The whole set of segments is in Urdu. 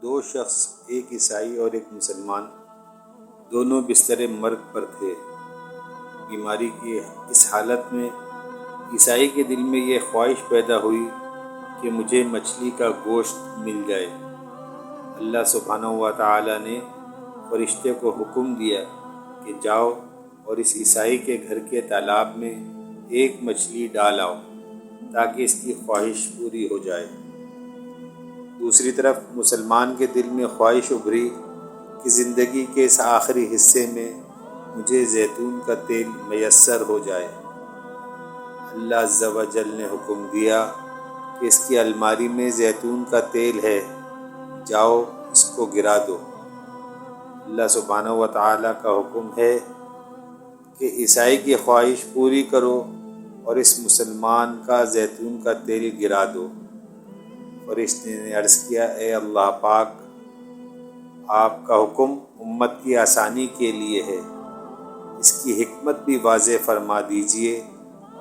دو شخص، ایک عیسائی اور ایک مسلمان، دونوں بستر مرگ پر تھے۔ بیماری کی اس حالت میں عیسائی کے دل میں یہ خواہش پیدا ہوئی کہ مجھے مچھلی کا گوشت مل جائے۔ اللہ سبحانہ و تعالی نے فرشتے کو حکم دیا کہ جاؤ اور اس عیسائی کے گھر کے تالاب میں ایک مچھلی ڈال آؤ تاکہ اس کی خواہش پوری ہو جائے۔ دوسری طرف مسلمان کے دل میں خواہش ابھری کہ زندگی کے اس آخری حصے میں مجھے زیتون کا تیل میسر ہو جائے۔ اللہ عز و جل نے حکم دیا کہ اس کی الماری میں زیتون کا تیل ہے، جاؤ اس کو گرا دو۔ اللہ سبحانہ و تعالیٰ کا حکم ہے کہ عیسائی کی خواہش پوری کرو اور اس مسلمان کا زیتون کا تیل گرا دو۔ فرشتے نے عرض کیا، اے اللہ پاک، آپ کا حکم امت کی آسانی کے لیے ہے، اس کی حکمت بھی واضح فرما دیجئے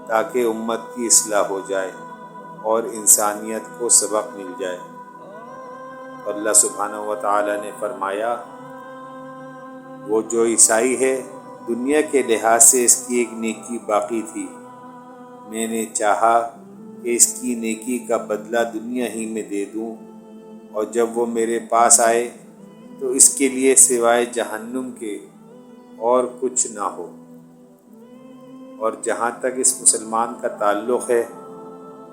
تاکہ امت کی اصلاح ہو جائے اور انسانیت کو سبق مل جائے۔ اللہ سبحانہ و تعالی نے فرمایا، وہ جو عیسائی ہے دنیا کے لحاظ سے اس کی ایک نیکی باقی تھی، میں نے چاہا کہ اس کی نیکی کا بدلہ دنیا ہی میں دے دوں، اور جب وہ میرے پاس آئے تو اس کے لیے سوائے جہنم کے اور کچھ نہ ہو۔ اور جہاں تک اس مسلمان کا تعلق ہے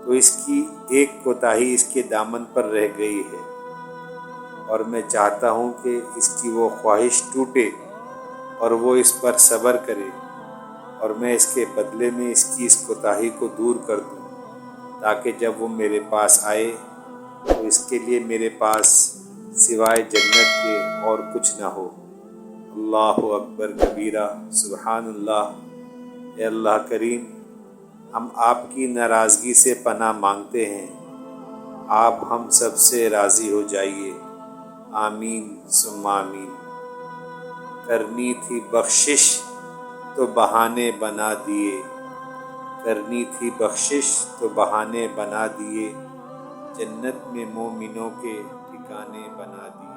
تو اس کی ایک کوتاہی اس کے دامن پر رہ گئی ہے، اور میں چاہتا ہوں کہ اس کی وہ خواہش ٹوٹے اور وہ اس پر صبر کرے، اور میں اس کے بدلے میں اس کی اس کوتاہی کو دور کر دوں تاکہ جب وہ میرے پاس آئے تو اس کے لیے میرے پاس سوائے جنت کے اور کچھ نہ ہو۔ اللہ اکبر کبیرہ، سبحان اللہ۔ اے اللہ کریم، ہم آپ کی ناراضگی سے پناہ مانگتے ہیں، آپ ہم سب سے راضی ہو جائیے، آمین ثم آمین۔ کرنی تھی بخشش تو بہانے بنا دیے، کرنی تھی بخشش تو بہانے بنا دیے، جنت میں مومنوں کے ٹھکانے بنا دیے۔